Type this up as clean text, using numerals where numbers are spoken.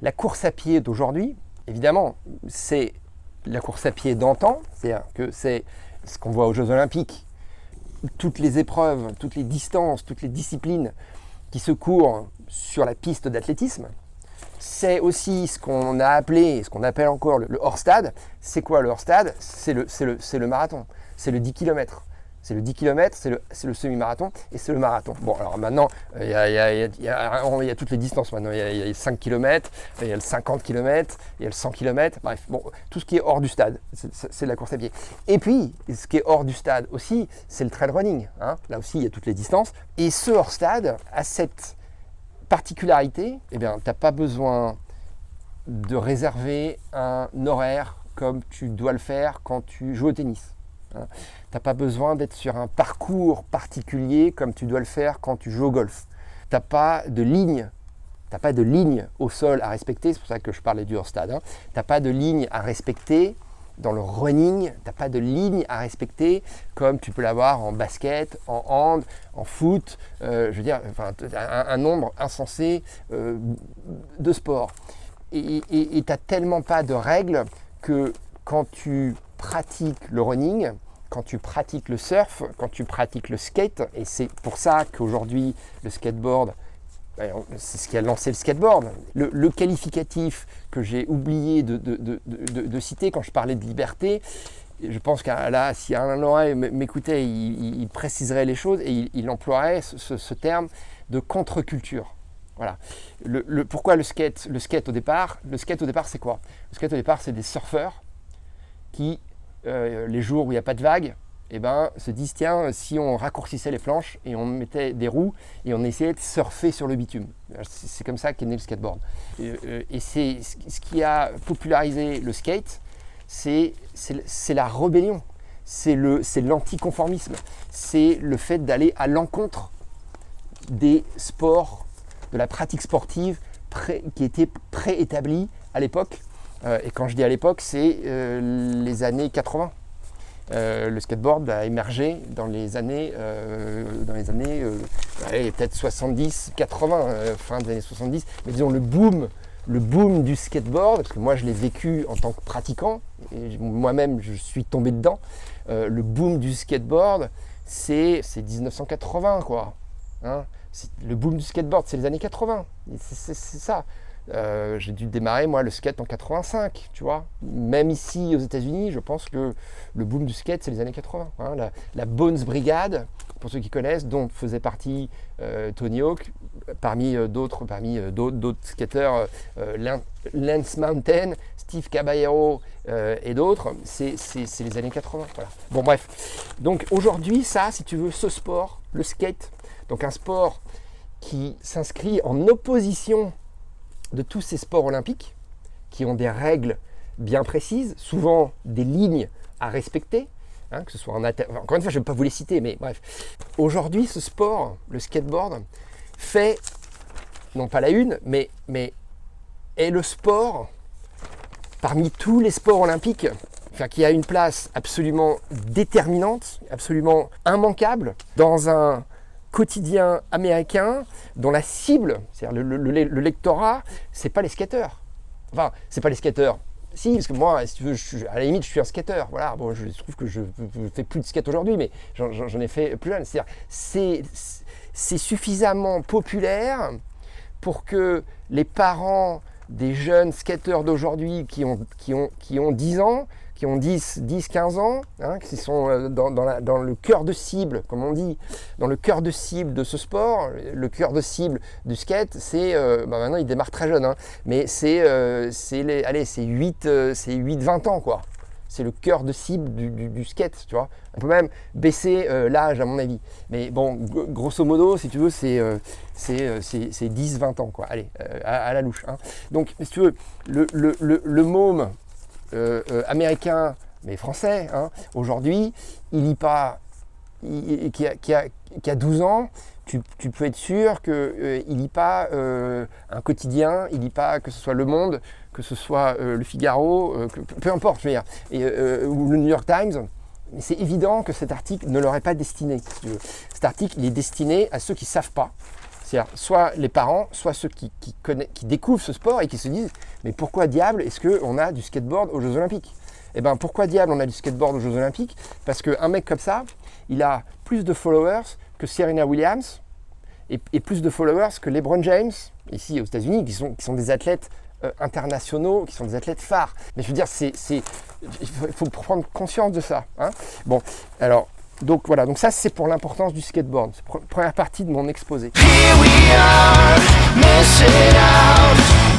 La course à pied d'aujourd'hui, évidemment, c'est la course à pied d'antan, c'est-à-dire que c'est ce qu'on voit aux Jeux Olympiques. Toutes les épreuves, toutes les distances, toutes les disciplines qui se courent sur la piste d'athlétisme. C'est aussi ce qu'on a appelé, ce qu'on appelle encore le hors-stade. C'est quoi le hors-stade? C'est le marathon, c'est le 10 km. C'est le 10 km, c'est le semi-marathon et c'est le marathon. Bon, alors maintenant, il y a toutes les distances maintenant. Il y a 5 km, il y a le 50 km, il y a le 100 km. Bref, bon, tout ce qui est hors du stade, c'est de la course à pied. Et puis, ce qui est hors du stade aussi, c'est le trail running. Hein. Là aussi, il y a toutes les distances. Et ce hors-stade a cette particularité, tu n'as pas besoin de réserver un horaire comme tu dois le faire quand tu joues au tennis. Tu n'as pas besoin d'être sur un parcours particulier comme tu dois le faire quand tu joues au golf. Tu n'as pas de ligne. Tu n'as pas de ligne au sol à respecter, c'est pour ça que je parlais du hors-stade. Tu n'as pas de ligne à respecter dans le running, tu n'as pas de ligne à respecter comme tu peux l'avoir en basket, en hand, en foot, je veux dire, un nombre insensé de sports. Et tu n'as tellement pas de règles que quand tu pratiques le running, quand tu pratiques le surf, quand tu pratiques le skate, et c'est pour ça qu'aujourd'hui le skateboard, c'est ce qui a lancé le skateboard. Le qualificatif que j'ai oublié de citer quand je parlais de liberté, je pense que là, si Alain Loret m'écoutait, il préciserait les choses et il emploierait ce terme de contre-culture. Voilà. Pourquoi le skate? Le skate au départ, c'est quoi? Le skate au départ, c'est des surfeurs qui, les jours où il n'y a pas de vagues, se disent tiens, si on raccourcissait les planches et on mettait des roues et on essayait de surfer sur le bitume. C'est comme ça qu'est né le skateboard. Et c'est ce qui a popularisé le skate, c'est la rébellion, c'est l'anticonformisme, c'est le fait d'aller à l'encontre des sports, de la pratique sportive qui était préétablie à l'époque. Et quand je dis à l'époque, c'est les années 80. Le skateboard a émergé dans les années peut-être 70, 80, fin des années 70. Mais disons le boom du skateboard, parce que moi je l'ai vécu en tant que pratiquant, et moi-même je suis tombé dedans. Le boom du skateboard, c'est 1980 quoi. Hein, le boom du skateboard, c'est les années 80. C'est ça. J'ai dû démarrer moi le skate en 85, tu vois. Même ici aux États-Unis, je pense que le boom du skate c'est les années 80. Hein. La Bones Brigade, pour ceux qui connaissent, dont faisait partie Tony Hawk, parmi d'autres skateurs, Lance Mountain, Steve Caballero et d'autres, c'est les années 80. Voilà. Bon bref. Donc aujourd'hui, ça, si tu veux, ce sport, le skate, donc un sport qui s'inscrit en opposition de tous ces sports olympiques qui ont des règles bien précises, souvent des lignes à respecter, hein, que ce soit encore une fois, je ne vais pas vous les citer, mais bref. Aujourd'hui, ce sport, le skateboard, fait, non pas la une, mais est le sport, parmi tous les sports olympiques, qui a une place absolument déterminante, absolument immanquable, dans un quotidien américain dont la cible, c'est-à-dire le lectorat, c'est pas les skateurs. Enfin, c'est pas les skateurs. Si, parce que moi, si tu veux, à la limite, je suis un skateur. Voilà, bon, je trouve que je fais plus de skate aujourd'hui, mais j'en ai fait plus jeune. C'est suffisamment populaire pour que les parents des jeunes skateurs d'aujourd'hui qui ont 10 ans, qui ont 10, 15 ans, hein, qui sont dans le cœur de cible, comme on dit, dans le cœur de cible de ce sport. Le cœur de cible du skate, c'est, maintenant il démarre très jeune, hein, mais c'est 8-20 ans, quoi. C'est le cœur de cible du skate, tu vois. On peut même baisser l'âge, à mon avis. Mais bon, grosso modo, si tu veux, c'est 10-20 ans, quoi. Allez, à la louche. Hein. Donc, si tu veux, le môme américain, mais français, hein, aujourd'hui, qui a 12 ans, tu peux être sûr qu'il lit pas un quotidien, il lit pas que ce soit Le Monde, que ce soit Le Figaro, peu importe, je veux dire, ou le New York Times. C'est évident que cet article ne leur est pas destiné. Si tu veux. Cet article, il est destiné à ceux qui ne savent pas, C'est-à-dire soit les parents, soit ceux qui découvrent ce sport et qui se disent mais pourquoi diable est-ce qu'on a du skateboard aux Jeux Olympiques? Eh bien pourquoi diable on a du skateboard aux Jeux Olympiques? Parce qu'un mec comme ça, il a plus de followers que Serena Williams et plus de followers que LeBron James, ici aux États-Unis, qui sont des athlètes internationaux, qui sont des athlètes phares. Mais je veux dire, il faut prendre conscience de ça. Hein. Bon, alors, donc voilà, donc ça c'est pour l'importance du skateboard. C'est la première partie de mon exposé. Here we are, missing out.